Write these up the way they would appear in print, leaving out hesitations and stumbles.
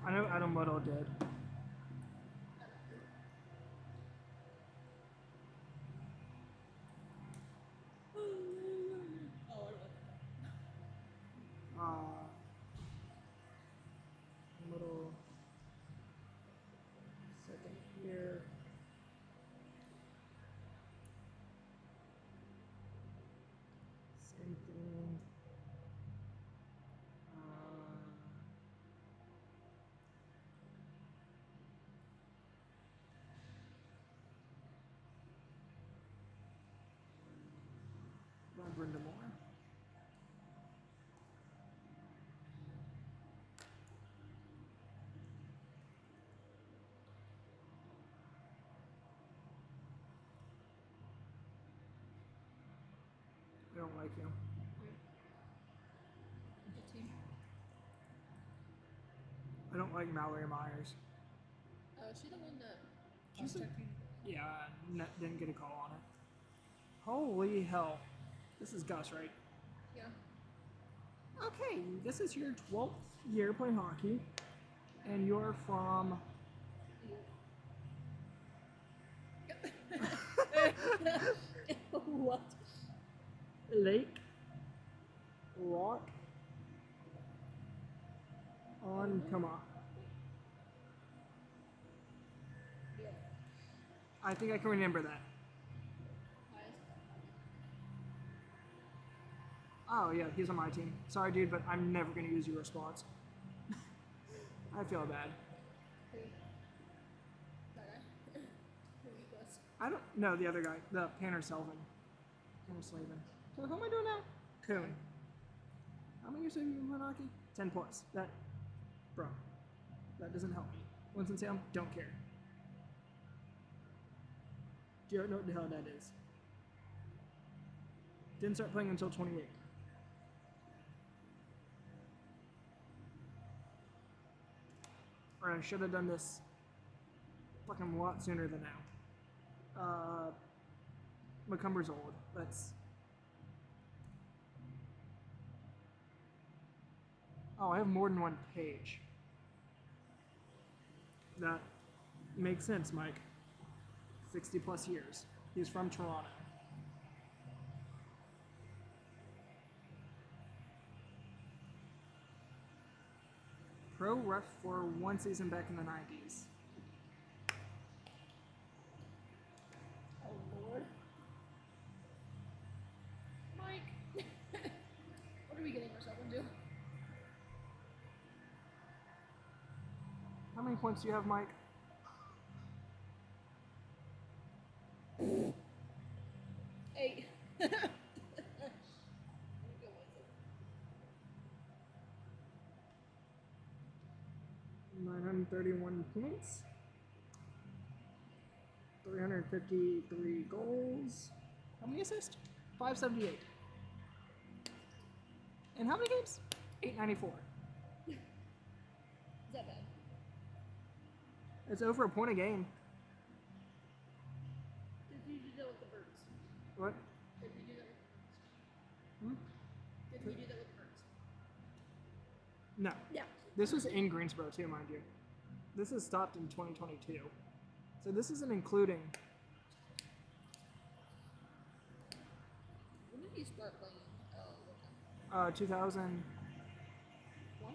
I know Adam Little did. Little second here. Same thing. Brenda Moore. I don't like you. I don't like Mallory Myers. Oh, is she the one that She's a- contacted you? Yeah, didn't get a call on it. Holy hell. This is Gus, right? Yeah. Okay, this is your 12th year playing hockey, and you're from... What? Lake Rock on Kama. Yeah. I think I can remember that. Oh yeah, he's on my team. Sorry dude, but I'm never gonna use your response. I feel bad. Who? That guy? Who he was? I don't know the other guy, the Panner Selvin. Panner Slavin. So who am I doing now? Coon. How many years have you been playing hockey? 10 plus. Bro, that doesn't help me. Winston-Salem, don't care. Do you know what the hell that is? Didn't start playing until 28. Or I should have done this fucking a lot sooner than now. McCumber's old. Let's... Oh, I have more than one page. That makes sense, Mike. 60 plus years. He's from Toronto. Pro ref for one season back in the 90s. Oh Lord. Mike. What are we getting ourselves into? How many points do you have, Mike? Eight. 931 points. 353 goals. How many assists? 578. And how many games? 894. Is that bad? It's over a point a game. Did you do that with the birds? What? Did you do that with the birds? Hmm? Did you do that with the birds? No. Yeah. This was in Greensboro too, mind you. This is stopped in 2022. So this isn't including... When did you start playing? 2006. One?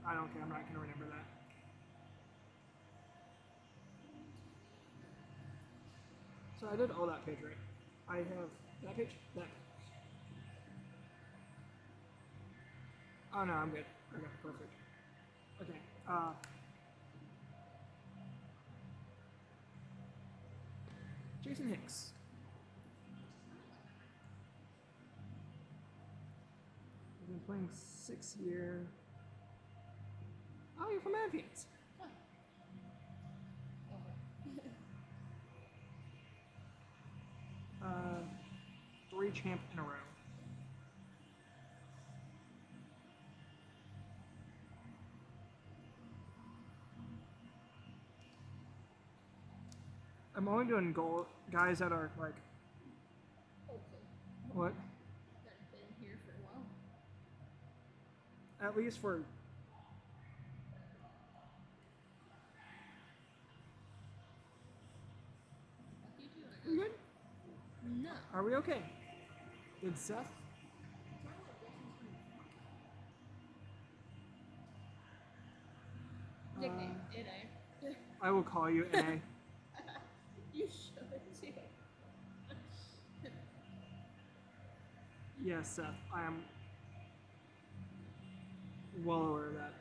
I don't care, I'm not going to remember that. So I did all that page right. I have that page, that page. Oh no, I'm good. Okay, perfect. Okay, Jason Hicks. I've been playing 6 year. Oh, you're from Avians. Huh. Okay. 3 champ in a row. I'm only doing guys that are like, Okay. what? That have been here for a while. At least for. Fuck you too, I We guess. good? No. Are we okay? Did Seth? Nickname, NA. I will call you A. You should too. Yes, Seth. I am well aware of that.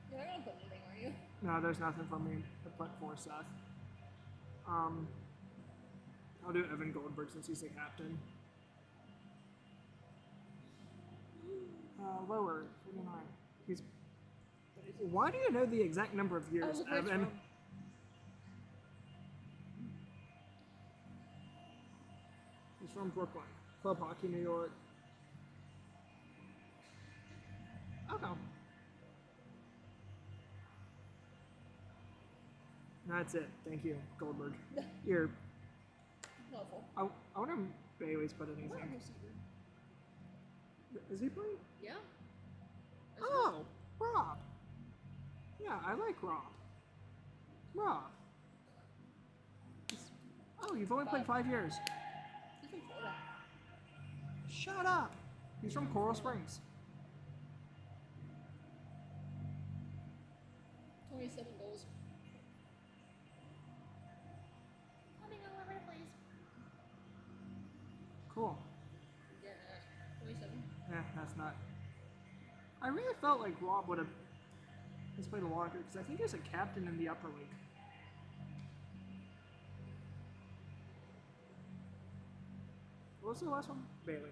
You're not gonna put anything, are you? No, there's nothing for me to put for Seth. I'll do Evan Goldberg since he's the captain. Lower, 49. He's. Why do you know the exact number of years, look where it's Evan? from. He's from Brooklyn. Club Hockey, New York. Okay. That's it. Thank you, Goldberg. You're. Helpful. I wonder if Bailey's put anything. What a receiver. Is he playing? Yeah. Oh, Rob. Yeah, I like Rob. Rob. Oh, you've only played 5 years. He's from Florida. Shut up. He's from Coral Springs. 27 goals. Coming over, please. Cool. Yeah, 27. Yeah, that's not. I really felt like Rob would have just played a lot because I think he was a captain in the upper league. What was the last one? Bailey.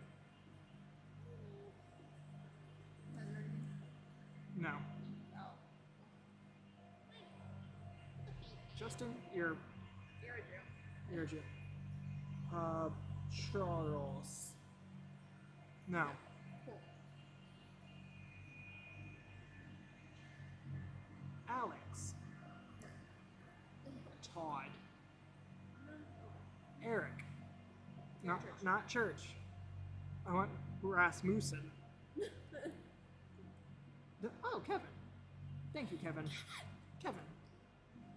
No. Oh. Justin, you're You're a Jew. Charles. No. Cool. Alex. Todd. Eric. Not church. I want Rasmussen. Oh, Kevin. Thank you, Kevin. Kevin.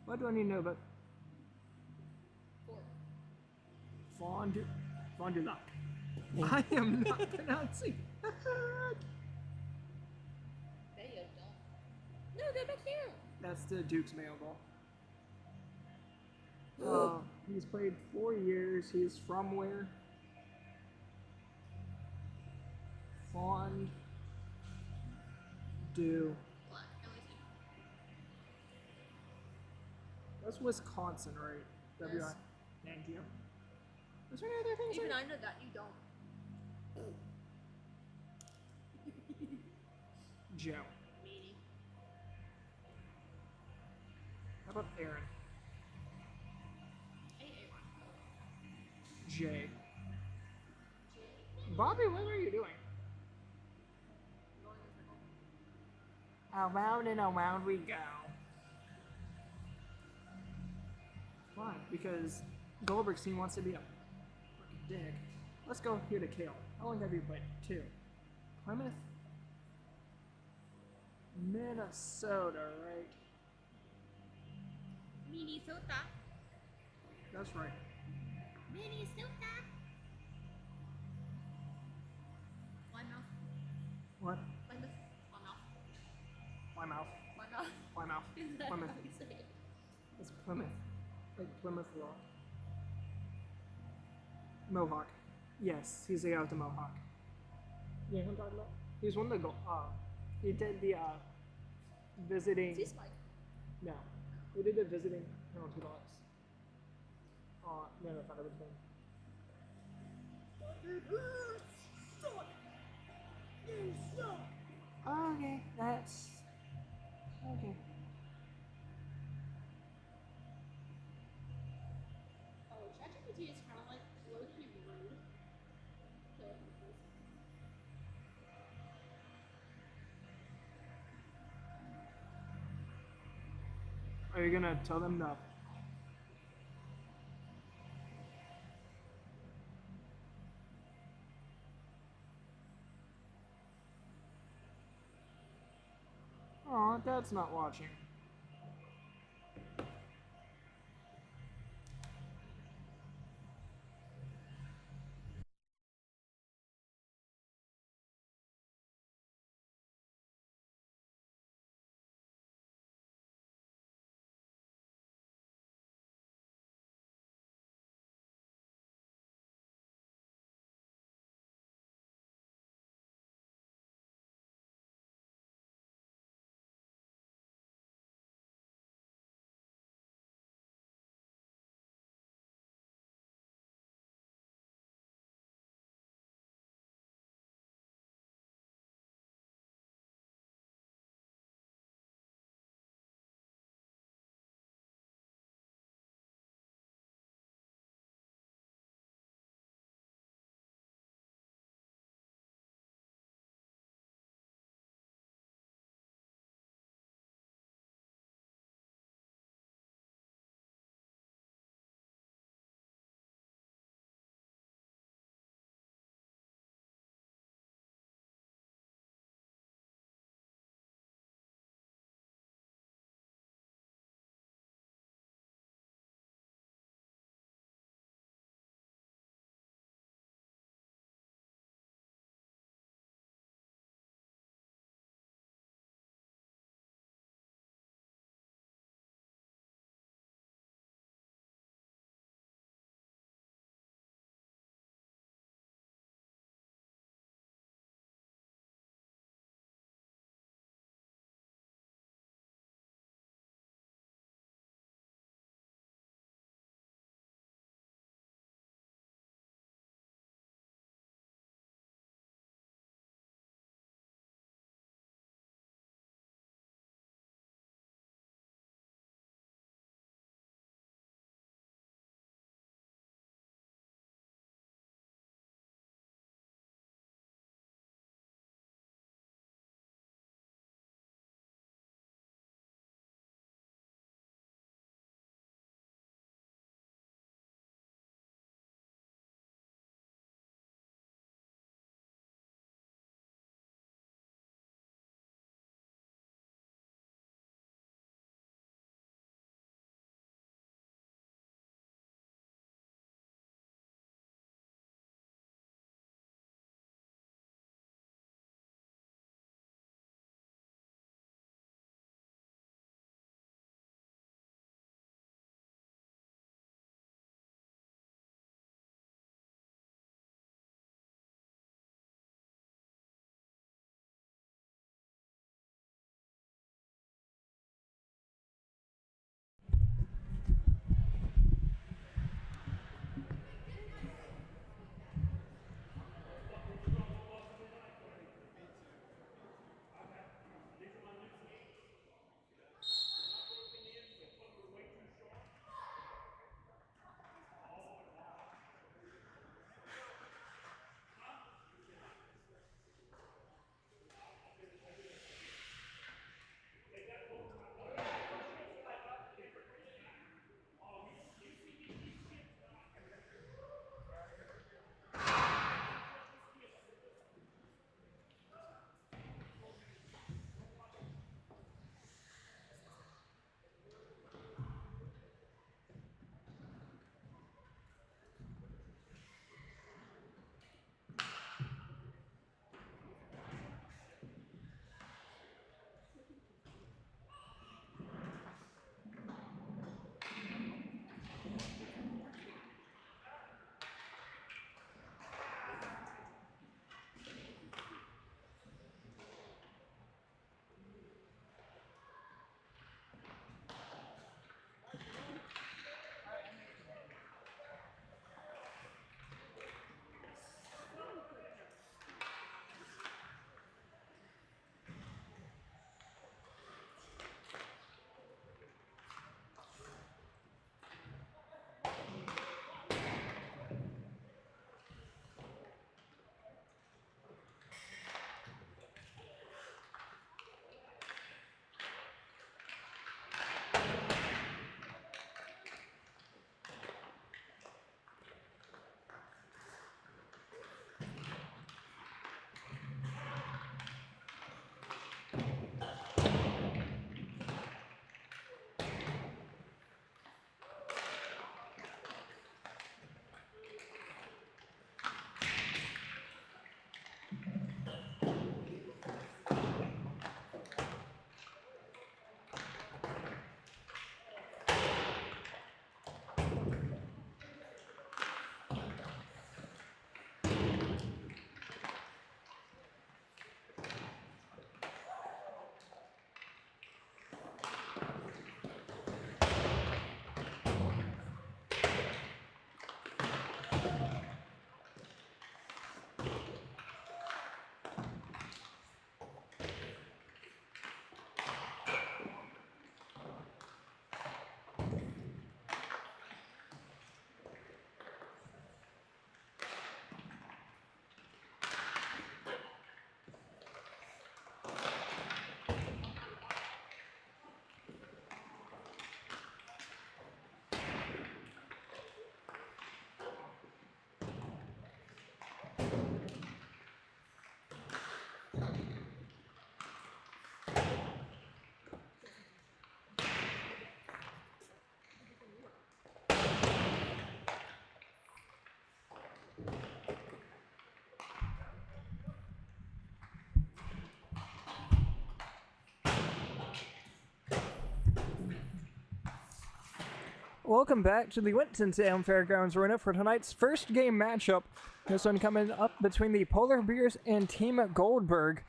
What do I need to know about 4. Fond du Lac? I am not pronouncing. They don't. No, go back here. That's the Duke's mail ball. He's played 4 years. He's from where? Fond du. Black. LAC. That's Wisconsin, right? Yes. WI. Thank you. Was there any other things? Even I I know that you don't. Joe. Meanie. How about Aaron? AA. Jay. Bobby, what are you doing? Going in a circle. Around and around we go. Why? Because Goldberg's team wants to be a fucking dick. Let's go here to Kale. How long have you played? 2. Plymouth? Minnesota, right? Minnesota. That's right. Minnesota. Plymouth. What? Plymouth. Plymouth. Plymouth. Plymouth. Plymouth. Is that Plymouth. how you say it? It's Plymouth. Like Plymouth Rock. Mohawk. Yes, he's the guy with the Mohawk. Yeah, who I'm talking about? He's one of the he did the visiting. Is he Spike? No, we did the visiting penalty box. No, that's not everything. You suck. Okay, that's okay. Oh, ChatGPT is kind of like low-key rude. Are you gonna tell them no? Aw, Dad's not watching. welcome back to the Winston-Salem Fairgrounds Arena for tonight's first game matchup. This one coming up between the Polar Bears and Team Goldberg.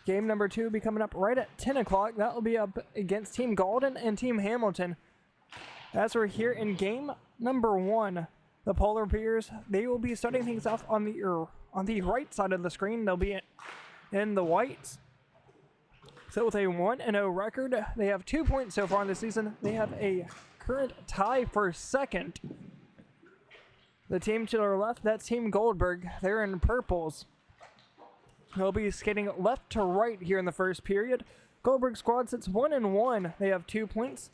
Game number 2 will be coming up right at 10 o'clock. That will be up against Team Golden and Team Hamilton. As we're here in game number 1, the Polar Bears, they will be starting things off on the right side of the screen. They'll be in the whites. So with a 1-0 record, they have 2 points so far in the season. They have a current tie for second. The team to their left, that's Team Goldberg. They're in purples. They'll be skating left to right here in the first period. Goldberg squad sits 1-1. They have 2 points.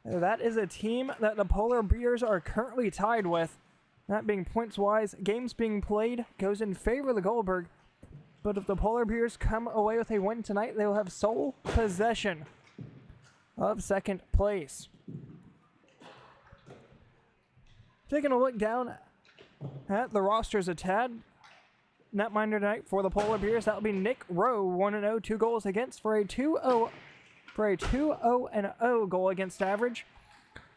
That is a team that the Polar Bears are currently tied with. That being points-wise, games being played goes in favor of the Goldberg. But if the Polar Bears come away with a win tonight, they will have sole possession of second place. Taking a look down at the rosters a tad. Netminder tonight for the Polar Bears, that will be Nick Rowe, 1-0, 2 goals against for a 2-0 goal against average.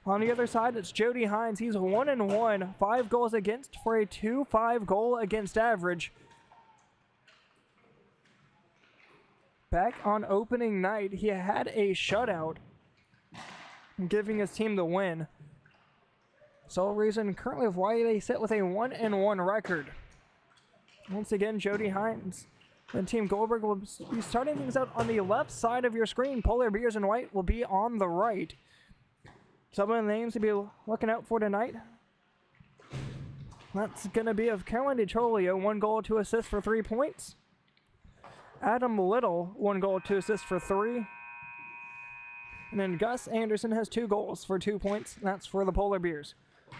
On the other side, it's Jody Hines. He's 1-1, 5 goals against for a 2-5 goal against average. Back on opening night, he had a shutout, giving his team the win. Sole reason currently of why they sit with a 1-1 record. Once again, Jody Hines and Team Goldberg will be starting things out on the left side of your screen. Polar Bears in white will be on the right. Some of the names to be looking out for tonight. That's going to be of Caroline DiCholio, 1 goal, 2 assists for 3 points. Adam Little, 1 goal, 2 assists for 3. And then Gus Anderson has 2 goals for 2 points. That's for the Polar Bears.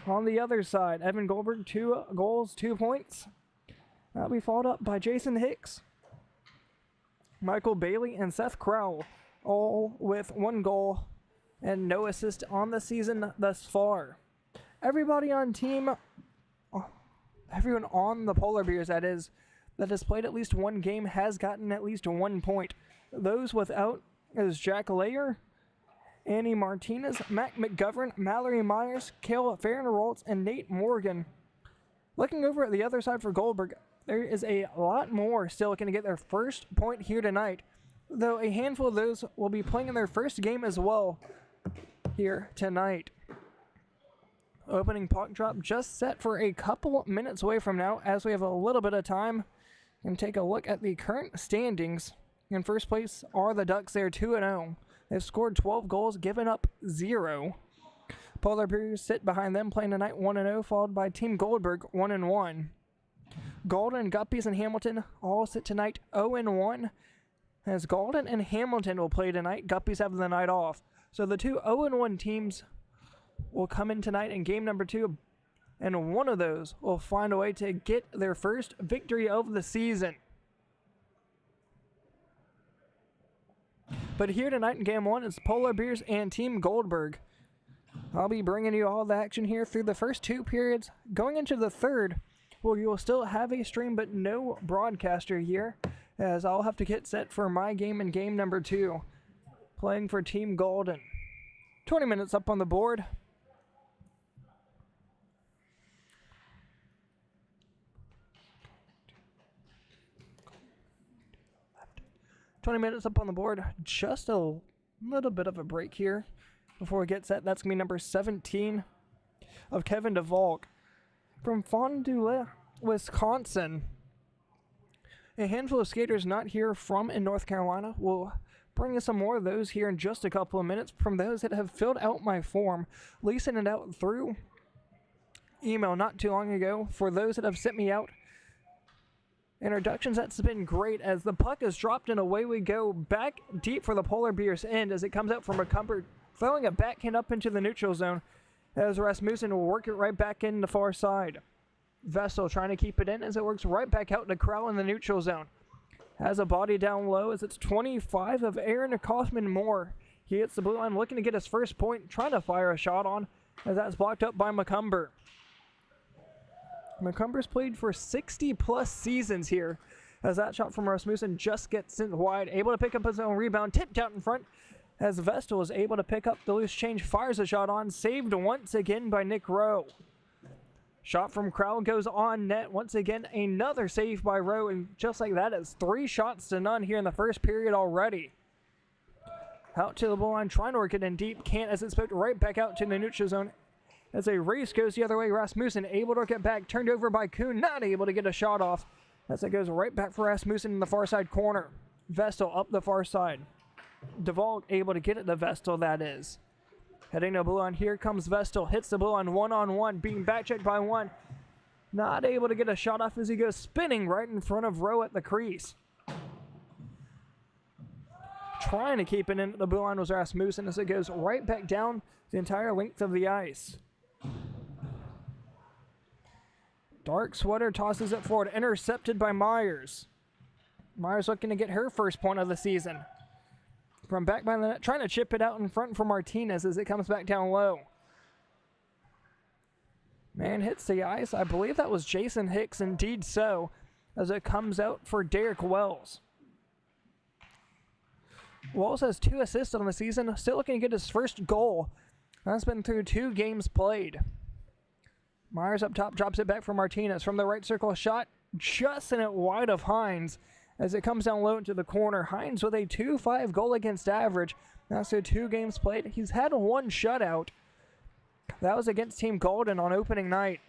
On the other side, Evan Goldberg, 2 goals, 2 points. That'll be followed up by Jason Hicks, Michael Bailey, and Seth Crowell, all with 1 goal and no assist on the season thus far. Everyone on the Polar Bears, that has played at least 1 game has gotten at least 1 point. Those without is Jack Layer, Annie Martinez, Mac McGovern, Mallory Myers, Kale Farrenroltz, and Nate Morgan. Looking over at the other side for Goldberg, there is a lot more still looking to get their first point here tonight, though a handful of those will be playing in their first game as well here tonight. Opening puck drop just set for a couple minutes away from now, as we have a little bit of time and take a look at the current standings. In first place are the Ducks. They're 2-0. They've scored 12 goals, given up 0. Polar Bears sit behind them, playing tonight 1-0, followed by Team Goldberg 1-1. Golden, Guppies, and Hamilton all sit tonight 0-1. As Golden and Hamilton will play tonight, Guppies have the night off. So the 2 0-1 teams will come in tonight in game number 2, and one of those will find a way to get their first victory of the season. But here tonight in game 1 is Polar Bears and Team Goldberg. I'll be bringing you all the action here through the first 2 periods. Going into the third, well, you will still have a stream, but no broadcaster here, as I'll have to get set for my game in game number 2, playing for Team Golden. 20 minutes up on the board. Just a little bit of a break here before we get set. That's going to be number 17 of Kevin DeValk from Fond du Lac, Wisconsin. A handful of skaters not here from in North Carolina. We'll bring you some more of those here in just a couple of minutes from those that have filled out my form. Lee sent it out through email not too long ago. For those that have sent me out introductions, that's been great, as the puck is dropped and away we go back deep for the Polar Bears end as it comes out from McCumber, throwing a backhand up into the neutral zone as Rasmussen will work it right back in the far side. Vessel trying to keep it in as it works right back out to Crowell in the neutral zone. Has a body down low as it's 25 of Aaron Kaufman-Moore. He hits the blue line looking to get his first point, trying to fire a shot on as that's blocked up by McCumber. McCumber's played for 60-plus seasons here, as that shot from Rasmussen just gets sent wide, able to pick up his own rebound, tipped out in front, as Vestal is able to pick up the loose change, fires a shot on, saved once again by Nick Rowe. Shot from Crowell goes on net. Once again, another save by Rowe, and just like that, it's 3 shots to none here in the first period already. Out to the blue line, trying to work it in deep, can't, as it's put right back out to the neutral zone. As a race goes the other way, Rasmussen able to get back, turned over by Kuhn, not able to get a shot off, as it goes right back for Rasmussen in the far side corner. Vestal up the far side. Duvall able to get it to Vestal, that is. Heading to blue line, here comes Vestal, hits the blue line one-on-one, being back-checked by one. Not able to get a shot off as he goes spinning right in front of Rowe at the crease. Trying to keep it in the blue line was Rasmussen as it goes right back down the entire length of the ice. Dark Sweater tosses it forward, intercepted by Myers. Myers looking to get her first point of the season. From back by the net, trying to chip it out in front for Martinez as it comes back down low. Man hits the ice. I believe that was Jason Hicks, indeed so, as it comes out for Derek Wells. Wells has 2 assists on the season, still looking to get his first goal. That's been through 2 games played. Myers up top, drops it back for Martinez. From the right circle, shot just in it wide of Hines as it comes down low into the corner. Hines with a 2.5 goal against average. That's through 2 games played. He's had 1 shutout. That was against Team Golden on opening night.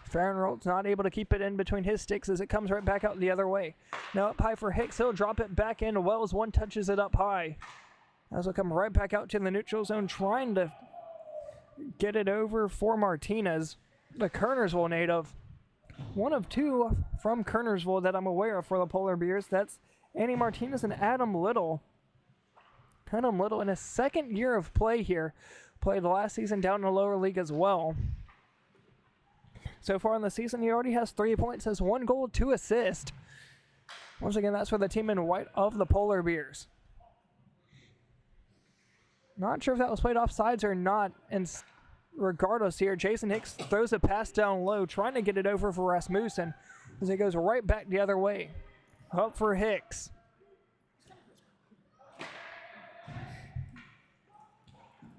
Farrenholtz not able to keep it in between his sticks as it comes right back out the other way. Now up high for Hicks. He'll drop it back in. Wells one touches it up high. As will come right back out to the neutral zone, trying to get it over for Martinez, the Kernersville native. One of 2 from Kernersville that I'm aware of for the Polar Bears. That's Annie Martinez and Adam Little. Adam Little in his 2nd year of play here. Played the last season down in the lower league as well. So far in the season, he already has 3 points, has 1 goal, 2 assists. Once again, that's for the team in white of the Polar Bears. Not sure if that was played offsides or not. And regardless here, Jason Hicks throws a pass down low, trying to get it over for Rasmussen as it goes right back the other way. Up for Hicks.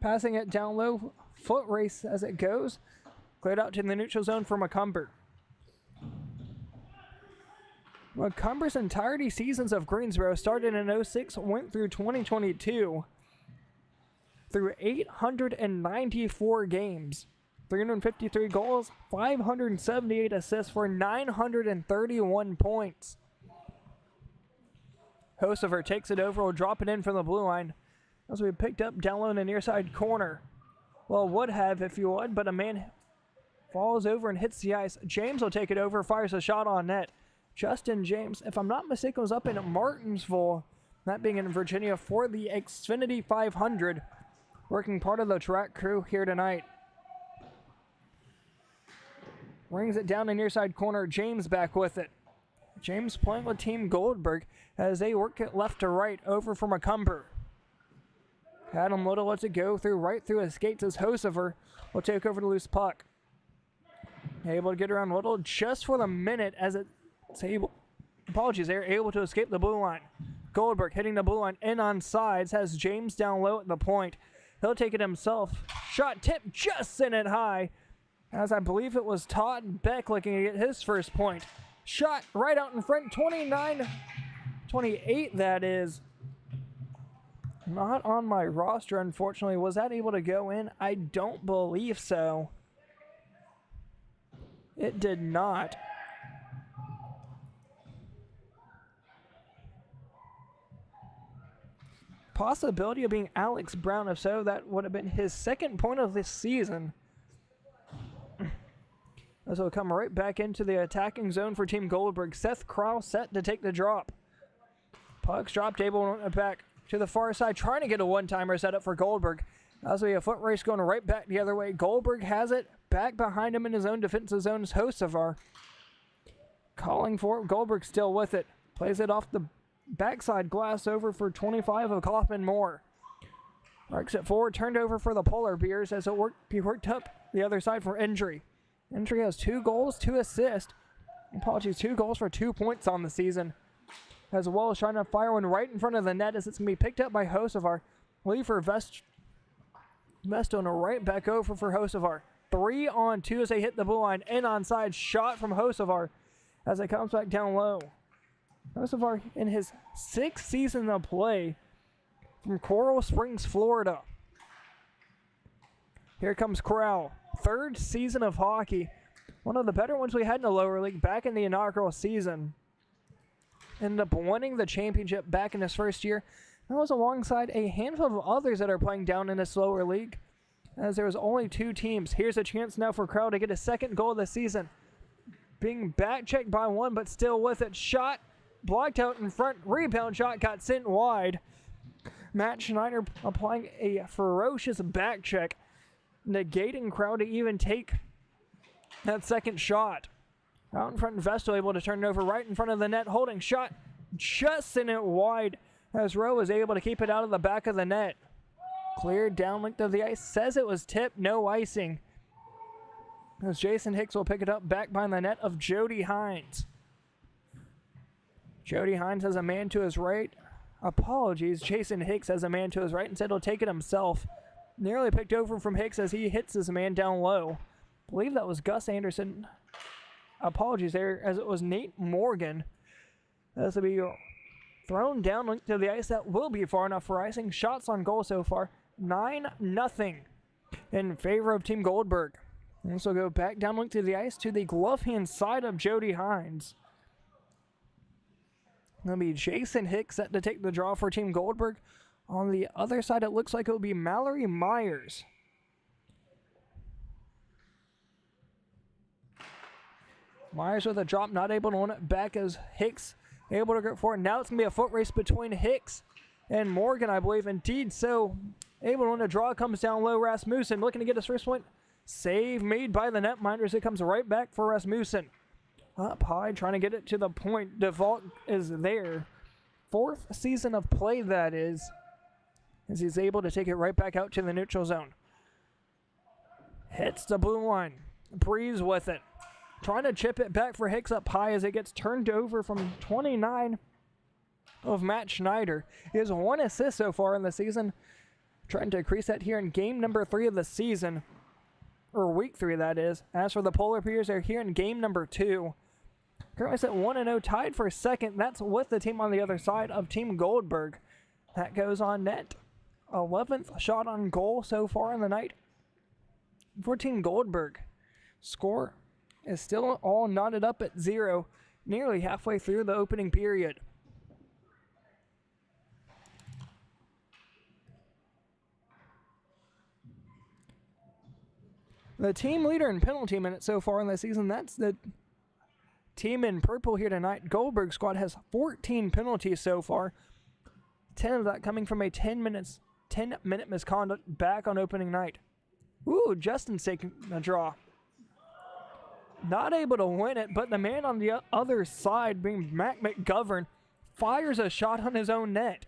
Passing it down low, foot race as it goes. Cleared out to the neutral zone for McCumber. McCumber's entirety seasons of Greensboro started in 06, went through 2022. Through 894 games, 353 goals, 578 assists for 931 points. Hosever takes it over, will drop it in from the blue line as we picked up down low in the near side corner. Well, would have if you would, but a man falls over and hits the ice. James will take it over, fires a shot on net. Justin James, if I'm not mistaken, was up in Martinsville, that being in Virginia, for the Xfinity 500. Working part of the track crew here tonight. Brings it down the near side corner. James back with it. James playing with Team Goldberg as they work it left to right over from McCumber. Adam Little lets it go right through his skates as Hosever will take over the loose puck. Able to get around Little just for the minute as it's able. Apologies, they're able to escape the blue line. Goldberg hitting the blue line in on sides, has James down low at the point. He'll take it himself. Shot tipped just in it high, as I believe it was Todd Beck looking to get his first point. Shot right out in front, 29-28 that is. Not on my roster, unfortunately. Was that able to go in? I don't believe so. It did not. Possibility of being Alex Brown. If so, that would have been his 2nd point of this season. As he'll come right back into the attacking zone for Team Goldberg. Seth Crowell set to take the drop. Puck's dropped, able to run it back to the far side, trying to get a one-timer set up for Goldberg. As we have a foot race going right back the other way. Goldberg has it back behind him in his own defensive zone is Hosevar. Calling for it. Goldberg still with it. Plays it off the backside glass over for 25 of Kaufman Moore. Arcs it forward, turned over for the Polar Bears as it worked up the other side for Entry. Entry has 2 goals, 2 assists. Apologies, 2 goals for 2 points on the season. as well as trying to fire one right in front of the net as it's going to be picked up by Hocevar. Leave for Vesto and a right back over for Hocevar. 3-on-2 as they hit the blue line. In onside shot from Hocevar as it comes back down low. Hocevar in his 6th season of play from Coral Springs, Florida. Here comes Corral. 3rd season of hockey. One of the better ones we had in the lower league back in the inaugural season. Ended up winning the championship back in his first year. That was alongside a handful of others that are playing down in this lower league, as there was only 2 teams. Here's a chance now for Corral to get a 2nd goal of the season. Being back checked by one, but still with it. Shot blocked out in front. Rebound shot got sent wide. Matt Schneider applying a ferocious back check, negating Corral to even take that 2nd shot. Out in front, Vesto able to turn it over right in front of the net. Holding shot, just sent it wide as Rowe was able to keep it out of the back of the net. Cleared down length of the ice. Says it was tipped, no icing. As Jason Hicks will pick it up back behind the net of Jody Hines. Jody Hines has a man to his right. Apologies, Jason Hicks has a man to his right. Instead he'll take it himself. Nearly picked over from Hicks as he hits his man down low. I believe that was Gus Anderson. Apologies there, as it was Nate Morgan. This will be thrown down length of the ice. That will be far enough for icing. Shots on goal so far. 9-0 in favor of Team Goldberg. This will go back down length of the ice to the glove hand side of Jody Hines. That'll be Jason Hicks set to take the draw for Team Goldberg. On the other side, it looks like it will be Mallory Myers. Myers with a drop, not able to win it back as Hicks able to go for it. Now it's going to be a foot race between Hicks and Morgan, I believe. Indeed so. Able to win a draw, comes down low. Rasmussen looking to get his first point. Save made by the netminders. It comes right back for Rasmussen. Up high, trying to get it to the point. DeVault is there. 4th season of play, that is, as he's able to take it right back out to the neutral zone. Hits the blue line. Breeze with it. Trying to chip it back for Hicks up high as it gets turned over from 29 of Matt Schneider. He has 1 assist so far in the season. Trying to increase that here in game number 3 of the season. Or week 3, that is. As for the Polar Bears, they're here in game number 2. Currently set 1-0, tied for 2nd. That's with the team on the other side of Team Goldberg. That goes on net. 11th shot on goal so far in the night for Team Goldberg. Score is still all knotted up at 0, nearly halfway through the opening period. The team leader in penalty minutes so far in the season, that's the team in purple here tonight. Goldberg squad has 14 penalties so far. 10 of that coming from a 10-minute misconduct back on opening night. Ooh, Justin's taking a draw. Not able to win it, but the man on the other side, being Mac McGovern, fires a shot on his own net.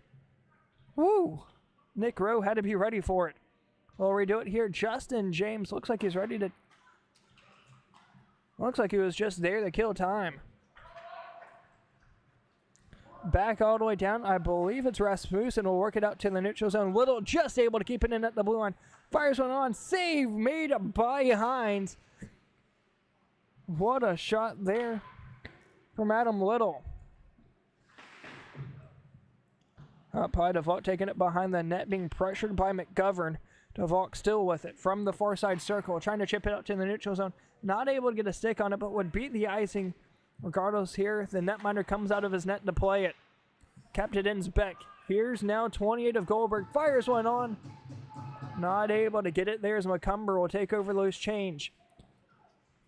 Woo! Nick Rowe had to be ready for it. We'll redo it here. Justin James looks like he's ready to... Looks like he was just there to kill time. Back all the way down. I believe it's Rasmussen. Will work it out to the neutral zone. Little just able to keep it in at the blue line. Fires one on. Save made by Hines. What a shot there from Adam Little. Up high, DeVault taking it behind the net, being pressured by McGovern. DeVault still with it from the far side circle, trying to chip it out to the neutral zone. Not able to get a stick on it, but would beat the icing. Regardless here, the netminder comes out of his net to play it. Kept it in Beck. Here's now 28 of Goldberg. Fires one on. Not able to get it there as McCumber will take over loose change.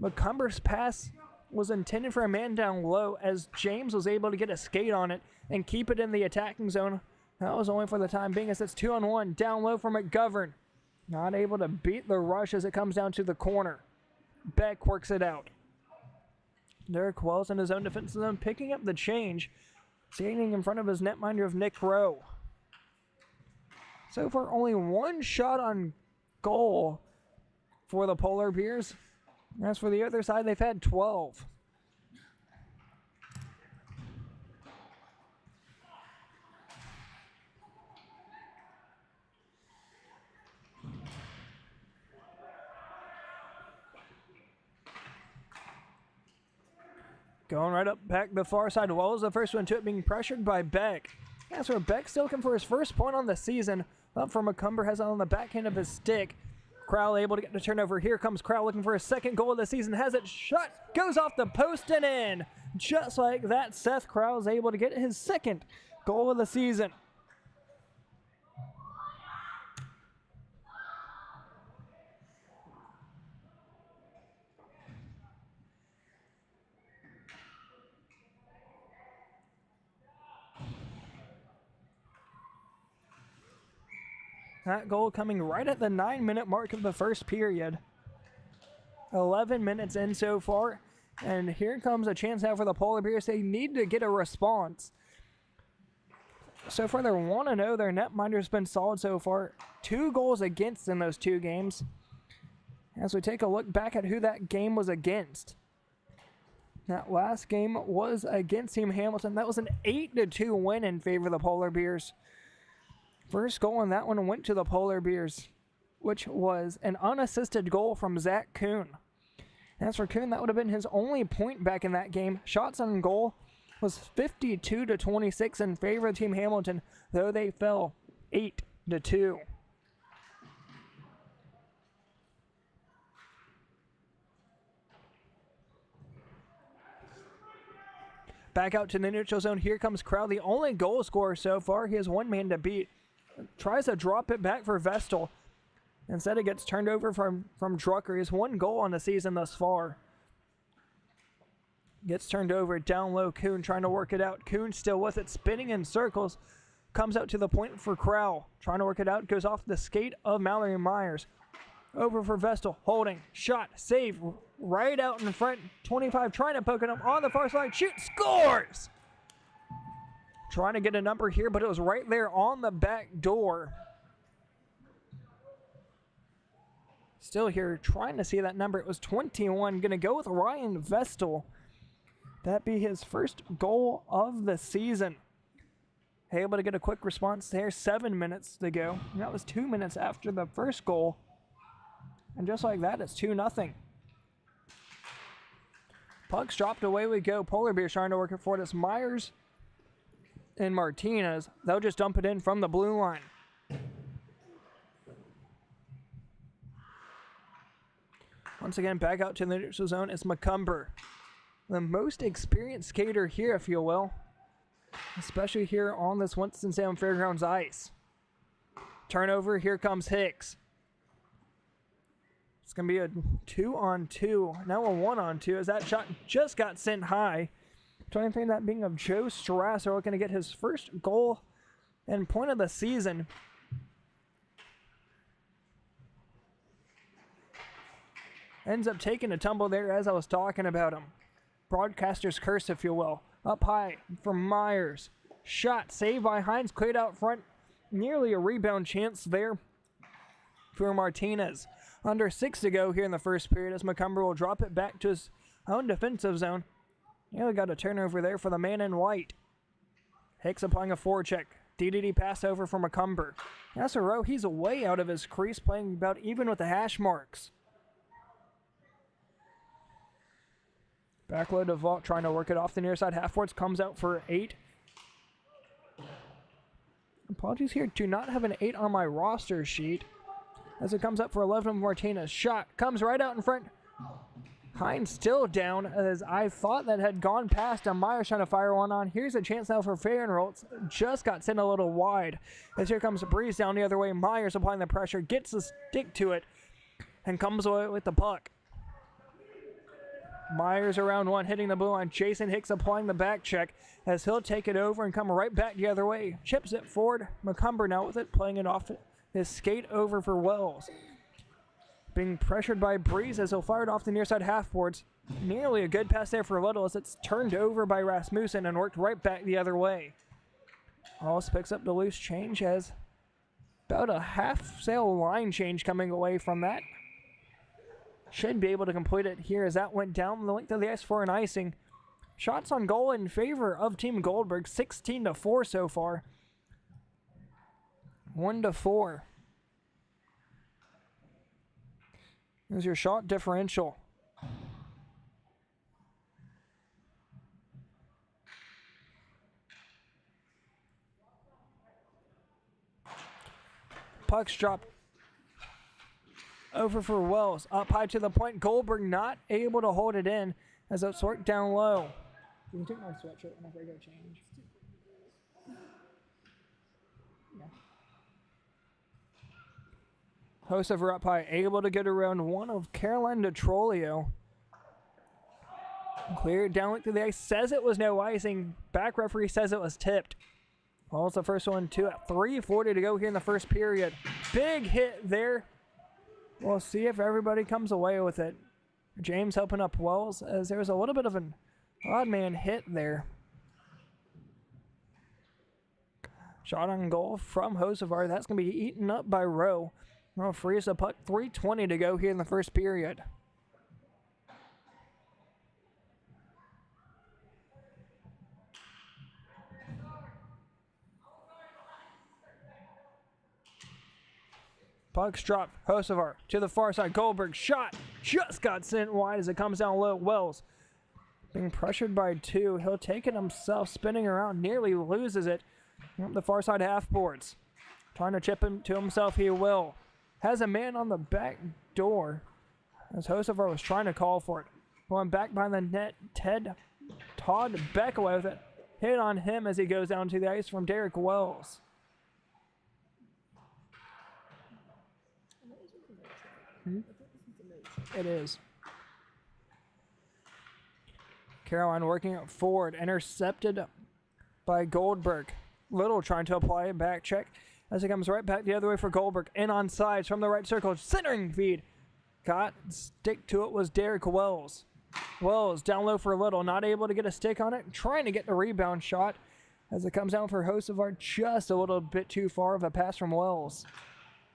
McCumber's pass was intended for a man down low as James was able to get a skate on it and keep it in the attacking zone. That was only for the time being as it's 2-on-1 down low for McGovern. Not able to beat the rush as it comes down to the corner. Beck works it out. Derek Wells in his own defensive zone picking up the change. Standing in front of his netminder of Nick Rowe. So far only 1 shot on goal for the Polar Bears. As for the other side, they've had 12. Going right up back the far side. Wells the first one to it, being pressured by Beck. That's where Beck still looking for his first point on the season. Up for McCumber, has it on the backhand of his stick. Crowell able to get the turnover. Here comes Crowell looking for his second goal of the season. Has it shot, goes off the post and in. Just like that, Seth Crowell is able to get his second goal of the season. That goal coming right at the 9-minute mark of the first period. 11 minutes in so far. And here comes a chance now for the Polar Bears. They need to get a response. So far, they're 1-0. Their netminder's been solid so far. 2 goals against in those 2 games. As we take a look back at who that game was against. That last game was against Team Hamilton. That was an 8-2 win in favor of the Polar Bears. First goal in that one went to the Polar Bears, which was an unassisted goal from Zach Kuhn. As for Kuhn, that would have been his only point back in that game. Shots on goal was 52-26 in favor of Team Hamilton, though they fell 8-2. Back out to the neutral zone. Here comes Crowell, the only goal scorer so far. He has one man to beat. Tries to drop it back for Vestal. Instead, it gets turned over from Drucker. He has 1 goal on the season thus far. Gets turned over down low. Kuhn trying to work it out. Kuhn still with it, spinning in circles. Comes out to the point for Crowell. Trying to work it out. Goes off the skate of Mallory Myers. Over for Vestal. Holding. Shot. Save. Right out in front. 25 trying to poke it up on the far side. Shoot. Scores! Trying to get a number here, but it was right there on the back door. Still here, trying to see that number. It was 21. Going to go with Ryan Vestal. That be his first goal of the season. Able to get a quick response there. 7 minutes to go. And that was 2 minutes after the first goal. And just like that, it's 2-0. Puck's dropped, away we go. Polar Bears trying to work it forward. It's Myers and Martinez. They'll just dump it in from the blue line. Once again, back out to the neutral zone. It's McCumber, the most experienced skater here, if you will, especially here on this Winston-Salem Fairgrounds ice. Turnover, here comes Hicks. It's going to be a 2-on-2, now a 1-on-2, as that shot just got sent high. 23, that being of Joe Strasser, looking to get his first goal and point of the season. Ends up taking a tumble there as I was talking about him. Broadcaster's curse, if you will. Up high from Myers. Shot, saved by Hines, cleared out front. Nearly a rebound chance there for Martinez. Under 6 to go here in the first period as McCumber will drop it back to his own defensive zone. Yeah, we got a turnover there for the man in white. Hicks applying a forecheck. DDD pass over for McCumber. That's a row. He's way out of his crease, playing about even with the hash marks. Backload to Vault, trying to work it off the near side. Halfwards comes out for 8. Apologies here, do not have an 8 on my roster sheet. As it comes up for 11 of Martinez. Shot comes right out in front. Hines still down, as I thought that had gone past. And Myers trying to fire one on. Here's a chance now for Fairgrounds. Just got sent a little wide. As here comes Breeze down the other way. Myers applying the pressure, gets the stick to it, and comes away with the puck. Myers around 1, hitting the blue line. Jason Hicks applying the back check, as he'll take it over and come right back the other way. Chips it forward. McCumber now with it, playing it off his skate over for Wells. Being pressured by Breeze as he'll fire it off the near side half boards. Nearly a good pass there for Little as it's turned over by Rasmussen and worked right back the other way. Hollis picks up the loose change as about a half sail line change coming away from that. Should be able to complete it here as that went down the length of the ice for an icing. Shots on goal in favor of Team Goldberg, 16-4 so far. 1-4. There's your shot differential. Puck's dropped over for Wells. Up high to the point. Goldberg not able to hold it in as it's worked down low. You can take my sweatshirt whenever I go change. Yeah. Hosever up high, able to get around one of Caroline DeTrolio. Cleared down through the ice. Says it was no icing. Back referee says it was tipped. Well, it's the first one, too. At 3:40 to go here in the first period. Big hit there. We'll see if everybody comes away with it. James helping up Wells as there was a little bit of an odd man hit there. Shot on goal from Hosevar. That's going to be eaten up by Rowe. Well, frees the puck. 3:20 to go here in the first period. Puck's dropped. Hosevar to the far side. Goldberg shot. Just got sent wide as it comes down low. Wells being pressured by two. He'll take it himself. Spinning around. Nearly loses it. Up the far side half boards. Trying to chip him to himself. He will. Has a man on the back door. As Hosevar was trying to call for it. Going back behind the net. Todd Beck away with it. Hit on him as he goes down to the ice from Derek Wells. It is. Caroline working it forward. Intercepted by Goldberg. Little trying to apply a back check as it comes right back the other way for Goldberg. In on sides from the right circle. Centering feed. Got stick to it was Derek Wells. Wells down low for Little. Not able to get a stick on it. Trying to get the rebound shot as it comes down for Hosevar. Just a little bit too far of a pass from Wells.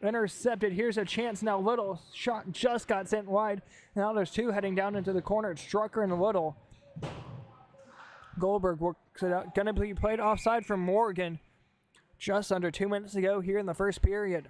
Intercepted. Here's a chance now. Little shot just got sent wide. Now there's two heading down into the corner. It's Strucker and Little. Goldberg works it out. Going to be played offside from Morgan. Just under 2 minutes to go here in the first period.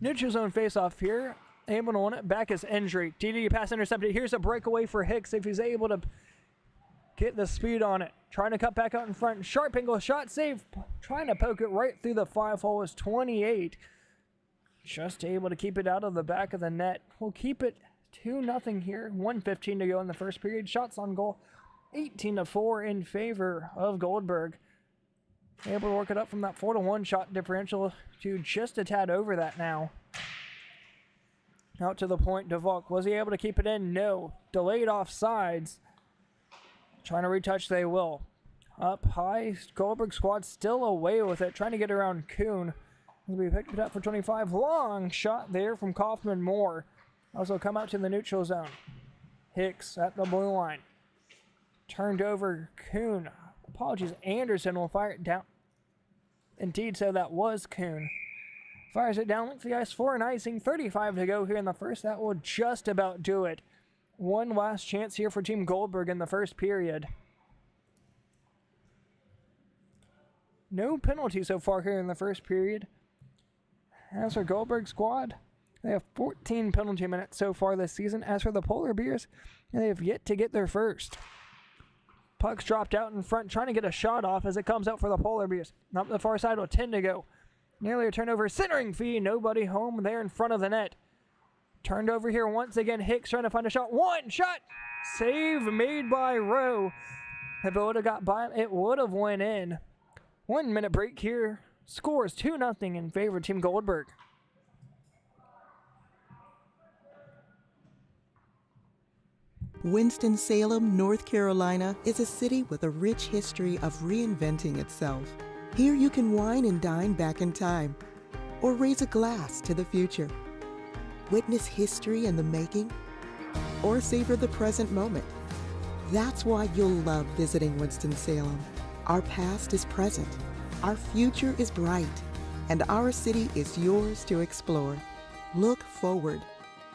Neutral zone face-off here. Able to win it. Back is injury. DD pass intercepted. Here's a breakaway for Hicks if he's able to get the speed on it. Trying to cut back out in front. Sharp angle shot save. Trying to poke it right through the 5-hole is 28. Just able to keep it out of the back of the net. We'll keep it 2-0 here. 1:15 to go in the first period. Shots on goal 18-4 in favor of Goldberg. Able to work it up from that 4-1 shot differential to just a tad over that now. Out to the point, DeValk. Was he able to keep it in? No. Delayed offsides. Trying to retouch, they will. Up high, Goldberg squad still away with it. Trying to get around Kuhn. We picked it up for 25. Long shot there from Kaufman Moore. Also come out to the neutral zone. Hicks at the blue line. Turned over Kuhn. Apologies, Anderson will fire it down. Indeed, so that was Kuhn. Fires it down length of the ice for an icing. 35 to go here in the first. That will just about do it. One last chance here for Team Goldberg in the first period. No penalty so far here in the first period. As for Goldberg squad, they have 14 penalty minutes so far this season. As for the Polar Bears, they have yet to get their first. Puck's dropped out in front, trying to get a shot off as it comes out for the Polar Bears. Up the far side with 10 to go. Nearly a turnover. Centering feed. Nobody home there in front of the net. Turned over here once again. Hicks trying to find a shot. One shot. Save made by Rowe. If it would have got by him, it would have went in. 1 minute break here. Scores 2-0 in favor of Team Goldberg. Winston-Salem, North Carolina is a city with a rich history of reinventing itself. Here you can wine and dine back in time, or raise a glass to the future. Witness history in the making, or savor the present moment. That's why you'll love visiting Winston-Salem. Our past is present, our future is bright, and our city is yours to explore. Look forward.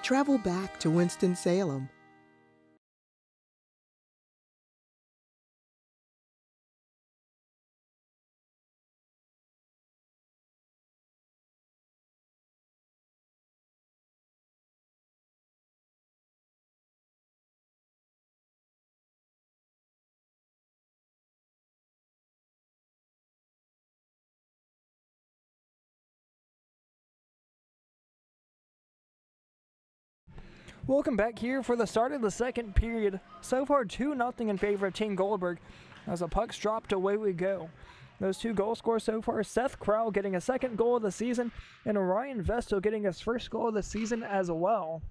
Travel back to Winston-Salem. Welcome back here for the start of the second period. So far 2-0 in favor of Team Goldberg. As the puck's dropped, away we go. Those 2 goal scorers so far, Seth Crowell getting a second goal of the season, and Ryan Vestal getting his first goal of the season as well.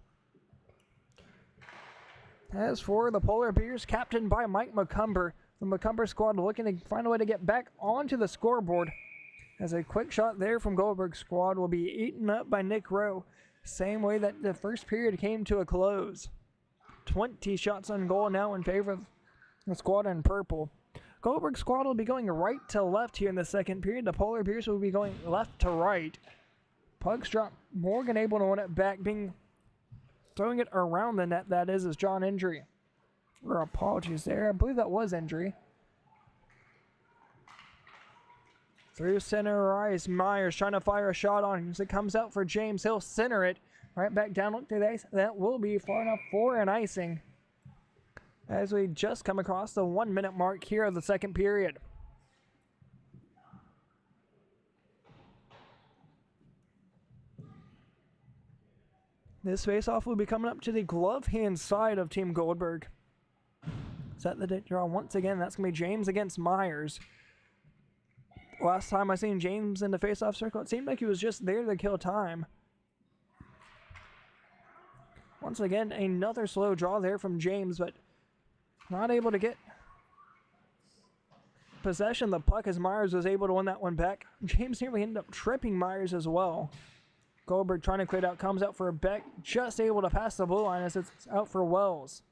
As for the Polar Bears, captained by Mike McCumber, the McCumber squad looking to find a way to get back onto the scoreboard. As a quick shot there from Goldberg's squad will be eaten up by Nick Rowe. Same way that the first period came to a close. 20 shots on goal now in favor of the squad in purple. Goldberg's squad will be going right to left here in the second period. The Polar Bears will be going left to right. Pucks drop. Morgan able to win it back, throwing it around the net. That is John Injury. Or apologies there. I believe that was Injury. Through center ice, Myers trying to fire a shot on him as it comes out for James. He'll center it right back down, look to the ice. That will be far enough for an icing. As we just come across the 1-minute mark here of the second period. This faceoff will be coming up to the glove hand side of Team Goldberg. Set the draw once again. That's going to be James against Myers. Last time I seen James in the face-off circle, it seemed like he was just there to kill time. Once again, another slow draw there from James, but not able to get possession of the puck as Myers was able to win that one back. James nearly ended up tripping Myers as well. Goldberg trying to clear it out, comes out for a Beck, just able to pass the blue line as it's out for Wells.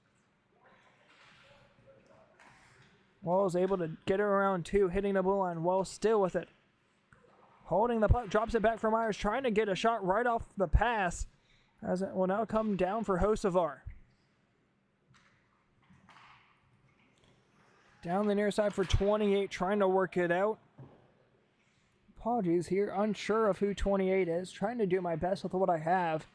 Wells able to get it around 2, hitting the blue line. Wells still with it. Holding the puck, drops it back for Myers, trying to get a shot right off the pass, as it will now come down for Hocevar. Down the near side for 28, trying to work it out. Apologies here, unsure of who 28 is. Trying to do my best with what I have.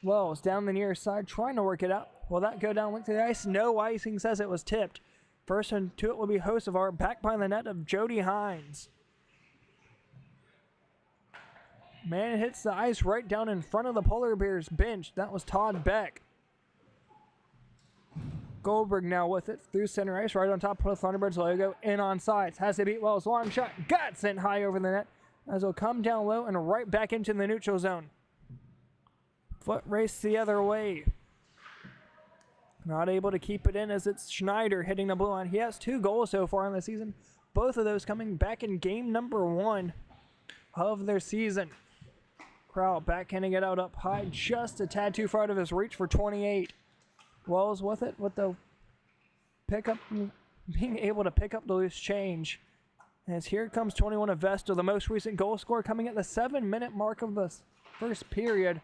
Wells down the near side, trying to work it out. Will that go down, link to the ice? No icing, says it was tipped. First one to it will be Hocevar, back by the net of Jody Hines. Man hits the ice right down in front of the Polar Bears bench. That was Todd Beck. Goldberg now with it through center ice, right on top of the Thunderbirds logo, in on sides. Has to beat Wells, long shot, got sent high over the net, as it'll come down low and right back into the neutral zone. Foot race the other way. Not able to keep it in as it's Schneider hitting the blue line. He has 2 goals so far in the season. Both of those coming back in game number 1 of their season. Crowell backhanding it out up high, just a tad too far out of his reach for 28. Wells with it with the pickup, being able to pick up the loose change. As here comes 21 of Vestal, the most recent goal scorer, coming at the 7-minute mark of the first period.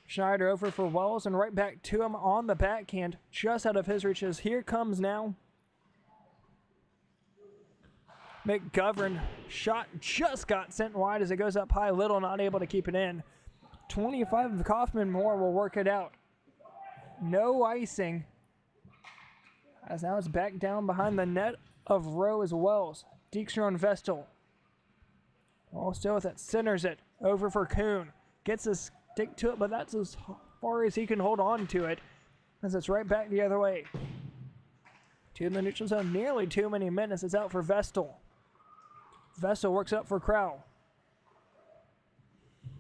Schneider over for Wells and right back to him on the backhand, just out of his reaches. Here comes now McGovern. Shot just got sent wide as it goes up high. Little not able to keep it in. 25 of Kaufman Moore will work it out. No icing. As now it's back down behind the net of Rowe as Wells. Dijkstra on Vestal. All still with it. Centers it. Over for Kuhn. Gets his stick to it, but that's as far as he can hold on to it, as it's right back the other way. To the neutral zone, nearly too many minutes. It's out for Vestal. Vestal works up for Crowell.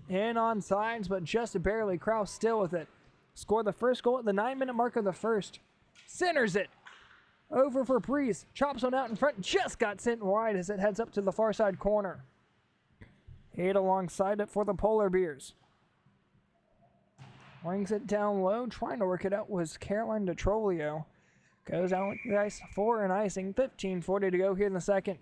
In on sides, but just barely. Crowell still with it. Scored the first goal at the 9-minute mark of the first. Centers it. Over for Priest. Chops one out in front. Just got sent wide as it heads up to the far side corner. 8 alongside it for the Polar Bears. Wings it down low, trying to work it out was Caroline DeTrolio. Goes out with the ice for an icing. 15:40 to go here in the second.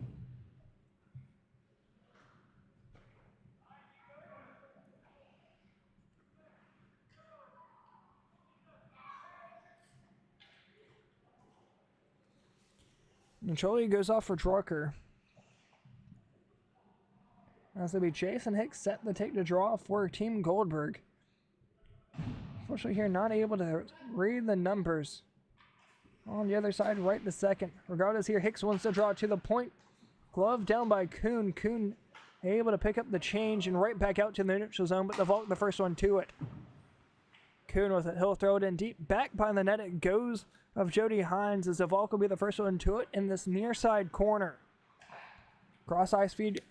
DeTrolio goes off for Drucker. As it'll be Jason Hicks set to take the draw for Team Goldberg. Unfortunately here, not able to read the numbers. On the other side, right the second. Regardless here, Hicks wants to draw to the point. Glove down by Kuhn. Kuhn able to pick up the change and right back out to the neutral zone, but the vault the first one to it. Kuhn with it. He'll throw it in deep. Back by the net it goes of Jody Hines as Zavalk will be the first one to it in this near side corner. Cross ice feed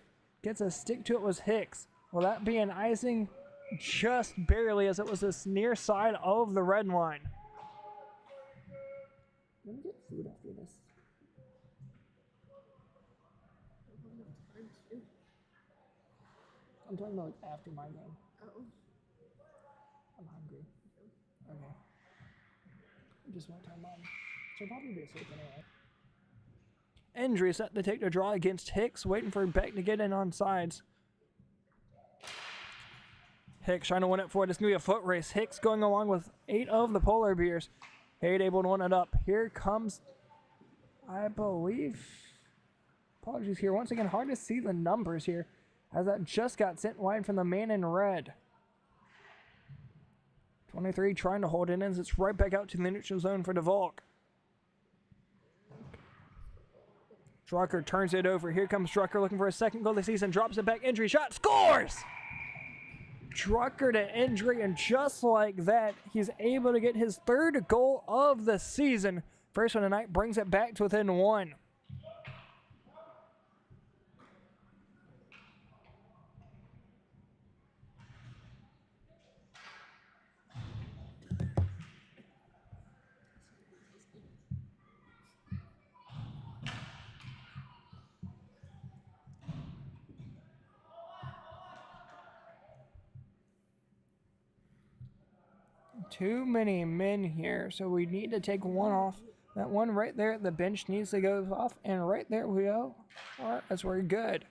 gets a stick to it was Hicks. Will that be an icing? Just barely, as it was this near side of the red line. Let me get food after this. I'm talking about like after my game. Oh. I'm hungry. Okay. I just won't tell Mom. She'll probably be asleep anyway. Injury set to take the draw against Hicks, waiting for Beck to get in on sides. Hicks trying to win it for it. It's going to be a foot race. Hicks going along with 8 of the Polar Bears. 8 able to win it up. Here comes, I believe, apologies here. Once again, hard to see the numbers here, as that just got sent wide from the man in red. 23 trying to hold it in as it's right back out to the neutral zone for DeVolk. Drucker turns it over. Here comes Drucker looking for a second goal of the season. Drops it back. Injury shot. Scores! Drucker to injury, and just like that, he's able to get his 3rd goal of the season. First one tonight brings it back to within 1. Too many men here, so we need to take one off. That one right there at the bench needs to go off, and right there we go. All right, that's we're good.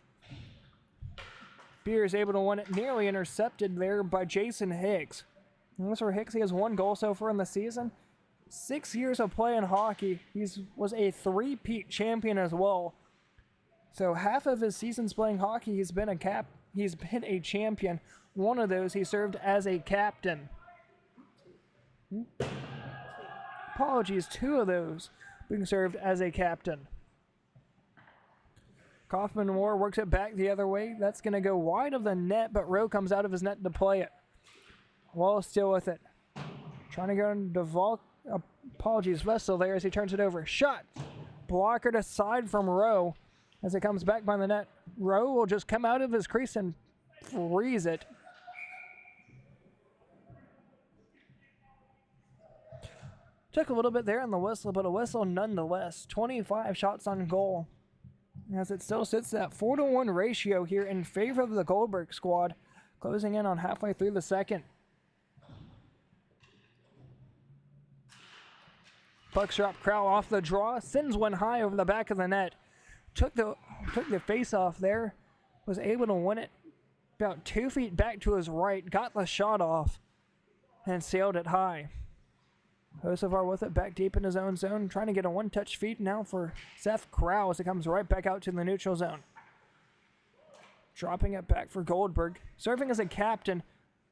Beer is able to win it, nearly intercepted there by Jason Hicks. And this for Hicks, he has 1 goal so far in the season. 6 years of playing hockey. He was a 3-peat champion as well. So half of his seasons playing hockey, he's been a champion. One of those, he served as a captain. Apologies, 2 of those being served as a captain. Kaufman Moore works it back the other way. That's going to go wide of the net, but Rowe comes out of his net to play it. Wall still with it. Trying to go into Vault. Apologies, Vessel there as he turns it over. Shot. Blocker to side from Rowe as it comes back by the net. Rowe will just come out of his crease and freeze it. Took a little bit there on the whistle, but a whistle nonetheless. 25 shots on goal. As it still sits at 4-to-1 ratio here in favor of the Goldberg squad. Closing in on halfway through the second. Puck drop, Crowell off the draw. Sends one high over the back of the net. Took the face off there. Was able to win it about 2 feet back to his right. Got the shot off. And sailed it high. Hocevar with it back deep in his own zone, trying to get a one-touch feed now for Seth Crow as it comes right back out to the neutral zone. Dropping it back for Goldberg, serving as a captain,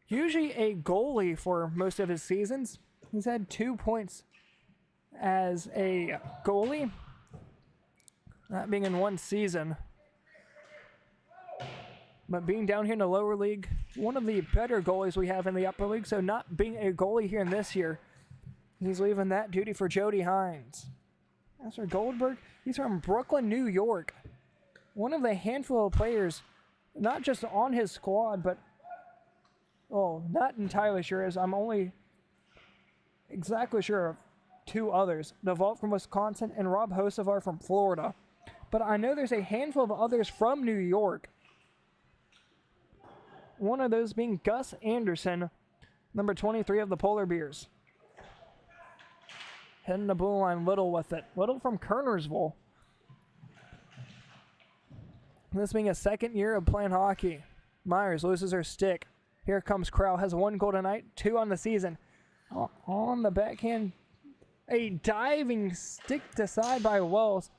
usually a goalie for most of his seasons. He's had 2 points as a goalie, that being in 1 season. But being down here in the lower league, one of the better goalies we have in the upper league, so not being a goalie here in this year, he's leaving that duty for Jody Hines. As for Goldberg, he's from Brooklyn, New York. One of the handful of players, not just on his squad, but, well, not entirely sure, as I'm only exactly sure of 2 others. DeVault from Wisconsin and Rob Hocevar from Florida. But I know there's a handful of others from New York. One of those being Gus Anderson, number 23 of the Polar Bears. Heading the blue line, Little with it. Little from Kernersville. This being a 2nd year of playing hockey. Myers loses her stick. Here comes Crowell. Has 1 goal tonight, 2 on the season. On the backhand, a diving stick to side by Wells.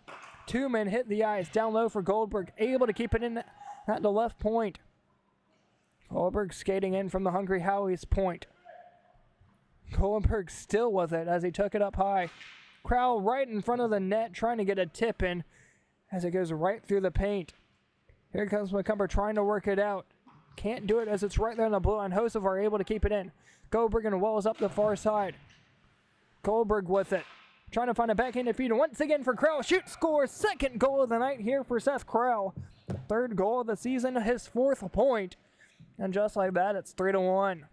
2 men hit the ice. Down low for Goldberg. Able to keep it in at the left point. Goldberg skating in from the Hungry Howie's point. Goldberg still with it as he took it up high. Crowell right in front of the net trying to get a tip in as it goes right through the paint. Here comes McCumber trying to work it out. Can't do it as it's right there on the blue line. Hocevar able to keep it in. Goldberg and Wells up the far side. Goldberg with it. Trying to find a backhanded feed once again for Crowell. Shoot, score. Second goal of the night here for Seth Crowell. Third goal of the season, his 4th point. And just like that, it's 3-1.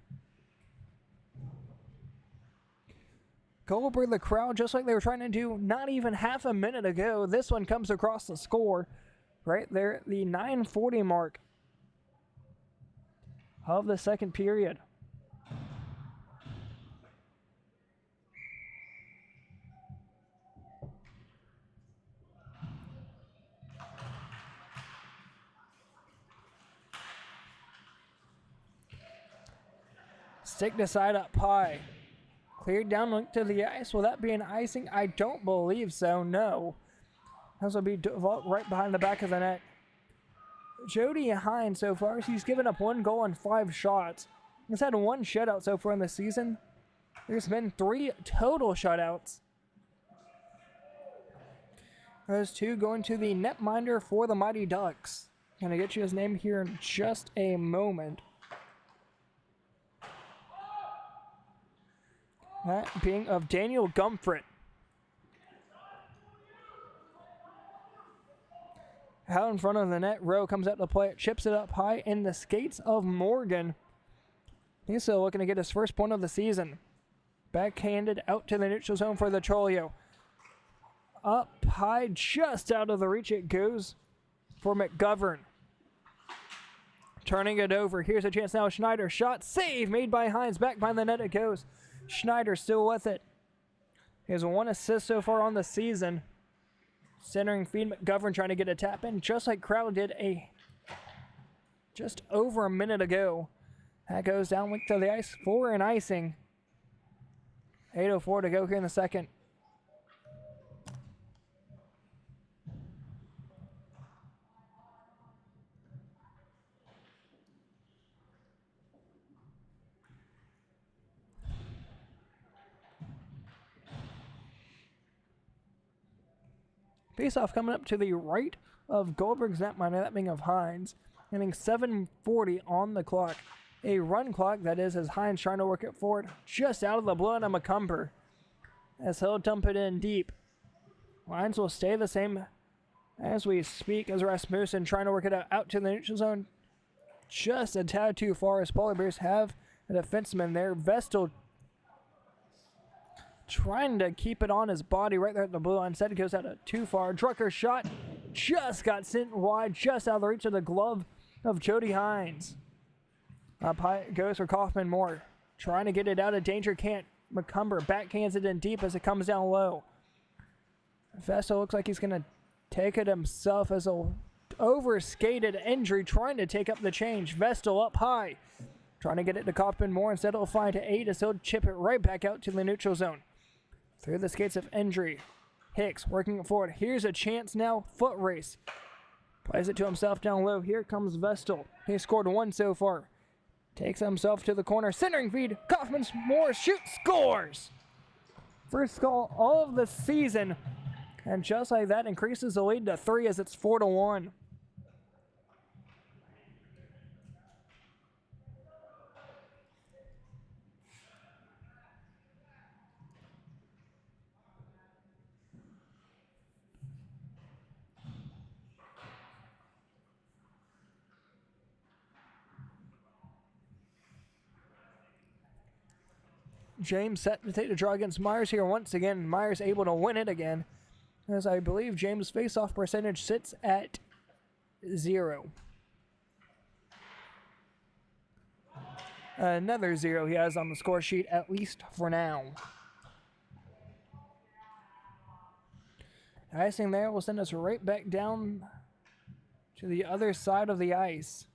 Goldberg, the crowd, just like they were trying to do not even half a minute ago. This one comes across the score right there at the 9:40 mark of the second period. Stick to side up high. Cleared down link to the ice. Will that be an icing? I don't believe so, no. This will be right behind the back of the net. Jody Hines so far, she's given up 1 goal and 5 shots. He's had 1 shutout so far in the season. There's been 3 total shutouts. Those 2 going to the netminder for the Mighty Ducks. Gonna get you his name here in just a moment. That being of Daniel Gumfret. Out in front of the net, Rowe comes out to play it, chips it up high in the skates of Morgan. He's still looking to get his first point of the season. Backhanded out to the neutral zone for the Trolio. Up high, just out of the reach it goes for McGovern. Turning it over, here's a chance now. Schneider, shot, save made by Hines. Back behind the net it goes. Schneider still with it. He has 1 assist so far on the season. Centering feed, McGovern trying to get a tap in, just like Crowell did just over a minute ago. That goes down link to the ice for an icing. 8:04 to go here in the second. Face-off coming up to the right of Goldberg's netminder, that being of Hines. Hitting 7:40 on the clock. A run clock, that is, as Hines trying to work it forward. Just out of the blue on McCumber. As he'll dump it in deep. Lines will stay the same as we speak, as Rasmussen trying to work it out to the neutral zone. Just a tad too far, as Polar Bears have a defenseman there. Vestal trying to keep it on his body right there at the blue line. Instead, it goes out too far. Drucker's shot just got sent wide, just out of the reach of the glove of Jody Hines. Up high it goes for Kaufman Moore. Trying to get it out of danger, can't. McCumber backhands it in deep as it comes down low. Vestal looks like he's going to take it himself as a over-skated injury, trying to take up the change. Vestal up high. Trying to get it to Kaufman Moore. Instead, it'll find to 8 as he'll chip it right back out to the neutral zone. Through the skates of injury. Hicks working it forward. Here's a chance now. Foot race. Plays it to himself down low. Here comes Vestal. He scored 1 so far. Takes himself to the corner. Centering feed. Kaufman Moore shoots. Scores! First goal all of the season. And just like that, increases the lead to 3 as it's 4-1. James set to take the draw against Myers here once again. Myers able to win it again, as I believe James' face-off percentage sits at 0. Another 0 he has on the score sheet, at least for now. Icing there will send us right back down to the other side of the ice.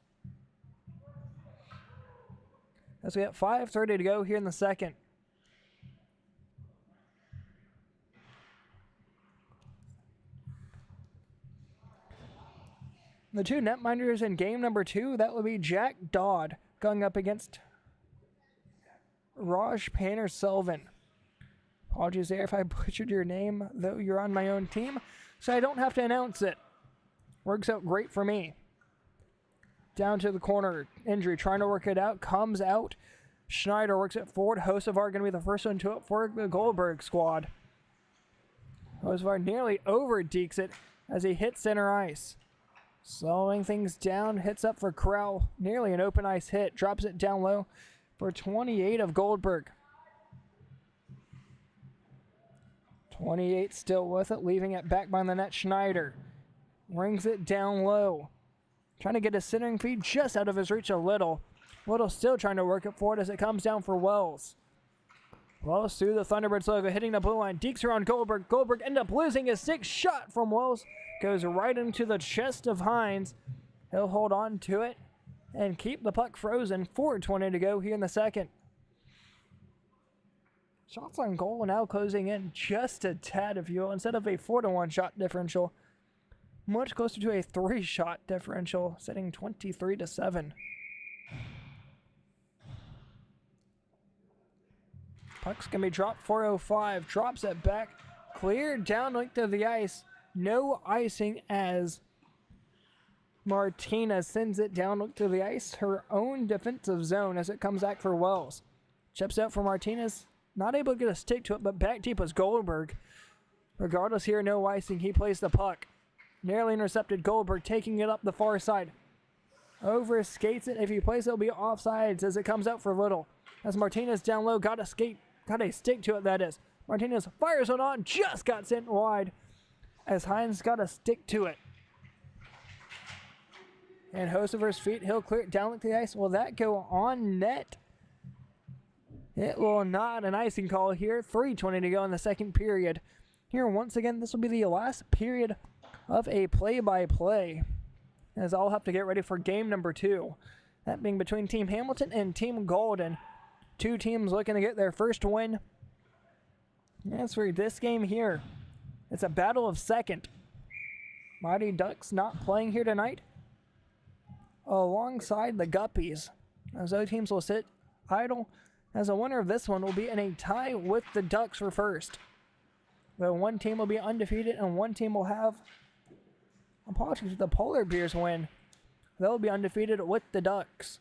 As we have 5:30 to go here in the second. The 2 netminders in game number 2, that will be Jack Dodd going up against Raj Painter-Selvin. Apologies there if I butchered your name, though you're on my own team, so I don't have to announce it. Works out great for me. Down to the corner, injury, trying to work it out, comes out. Schneider works it forward. Hosevar going to be the first one to it for the Goldberg squad. Hosevar nearly over-dekes it as he hits center ice. Slowing things down, hits up for Corral. Nearly an open ice hit. Drops it down low for 28 of Goldberg. 28 still with it, leaving it back behind the net. Schneider rings it down low. Trying to get a centering feed just out of his reach a little. Little still trying to work it forward as it comes down for Wells. Wells through the Thunderbirds logo, hitting the blue line. Dekes around Goldberg. Goldberg ended up losing his stick. Shot from Wells goes right into the chest of Hines. He'll hold on to it and keep the puck frozen. 4:20 to go here in the second. Shots on goal now closing in just a tad, if you will, instead of a 4-1 shot differential. Much closer to a 3-shot differential, setting 23-7. Puck's going to be dropped 4:05. Drops it back. Cleared down length of the ice. No icing as Martinez sends it down length of the ice. Her own defensive zone as it comes back for Wells. Chips out for Martinez. Not able to get a stick to it, but back deep was Goldberg. Regardless here, no icing. He plays the puck. Nearly intercepted. Goldberg taking it up the far side. Over skates it. If he plays, it'll be offsides as it comes out for Little. As Martinez down low, got a stick to it, that is. Martinez fires it on, just got sent wide as Hines got a stick to it. And Hosever's feet, he'll clear it down the ice. Will that go on net? It will not. An icing call here. 3:20 to go in the second period. Here, once again, this will be the last period of a play-by-play, as I'll have to get ready for game number 2. That being between Team Hamilton and Team Golden. Two teams looking to get their first win. As for this game here, it's a battle of second. Mighty Ducks not playing here tonight, alongside the Guppies, as those teams will sit idle, as a winner of this one will be in a tie with the Ducks for first. Though one team will be undefeated and one team will have, apologies, the Polar Bears win. They'll be undefeated with the Ducks.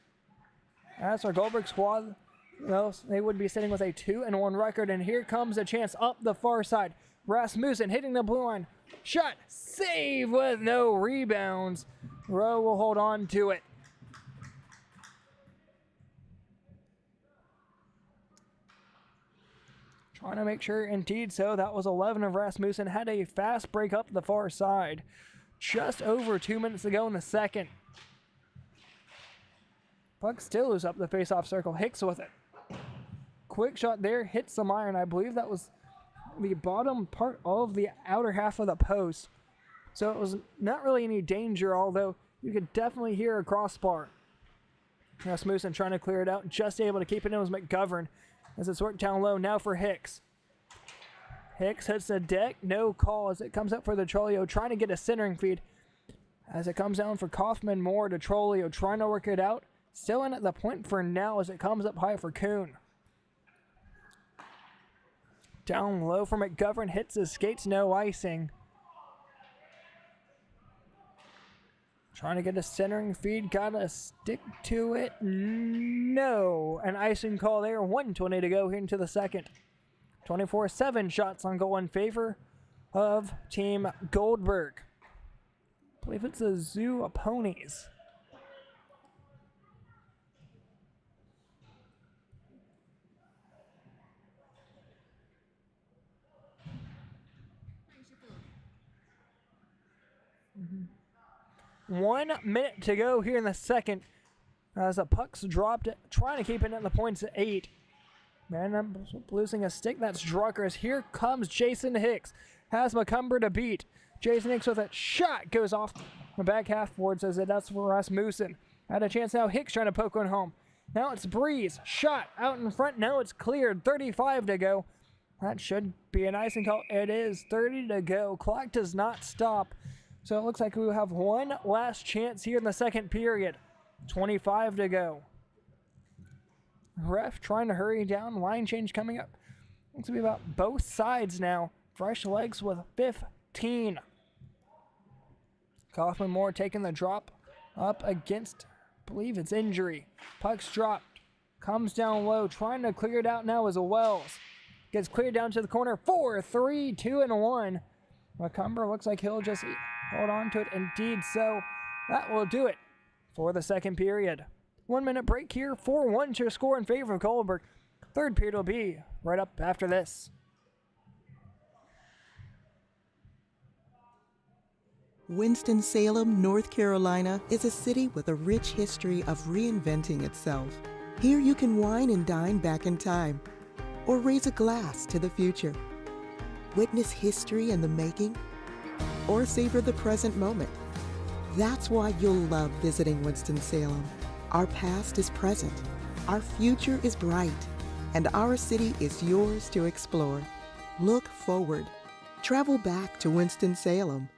As for Goldberg squad, well, they would be sitting with a 2-1 record, and here comes a chance up the far side. Rasmussen hitting the blue line. Shot, save with no rebounds. Rowe will hold on to it. Trying to make sure, indeed so, that was 11 of Rasmussen. Had a fast break up the far side. Just over 2 minutes to go in the second. Puck still is up the face-off circle. Hicks with it. Quick shot there, hits some iron. I believe that was the bottom part of the outer half of the post. So it was not really any danger, although you could definitely hear a crossbar. Rasmussen trying to clear it out, just able to keep it in was McGovern as it's worked down low. Now for Hicks. Hicks hits the deck, no call as it comes up for the Trolio, trying to get a centering feed. As it comes down for Kaufman Moore to Trolio, trying to work it out. Still in at the point for now as it comes up high for Kuhn. Down low for McGovern, hits his skates, no icing. Trying to get a centering feed, gotta stick to it. No, an icing call there. 1:20 to go here into the second. 24-7 shots on goal in favor of Team Goldberg. I believe it's the Zoo Ponies. Mm-hmm. 1 minute to go here in the second as the puck's dropped, trying to keep it at the points at 8. Man, I'm losing a stick. That's Druckers. Here comes Jason Hicks. Has McCumber to beat. Jason Hicks with a shot. Goes off the back half board. Says that that's for Rasmussen. Had a chance now. Hicks trying to poke one home. Now it's Breeze. Shot out in front. Now it's cleared. 35 to go. That should be an icing call. It is. 30 to go. Clock does not stop. So it looks like we will have one last chance here in the second period. 25 to go. Ref trying to hurry down. Line change coming up. Looks to be about both sides now. Fresh legs with 15. Kaufman Moore taking the drop up against, I believe it's injury. Puck's dropped. Comes down low, trying to clear it out now as a Wells. Gets cleared down to the corner. 4, 3, 2, and 1. Macumber looks like he'll just hold on to it. Indeed so. That will do it for the second period. 1 minute break here. 4-1 to score in favor of Goldberg. Third period will be right up after this. Winston-Salem, North Carolina is a city with a rich history of reinventing itself. Here you can wine and dine back in time, or raise a glass to the future. Witness history in the making, or savor the present moment. That's why you'll love visiting Winston-Salem. Our past is present, our future is bright, and our city is yours to explore. Look forward. Travel back to Winston-Salem.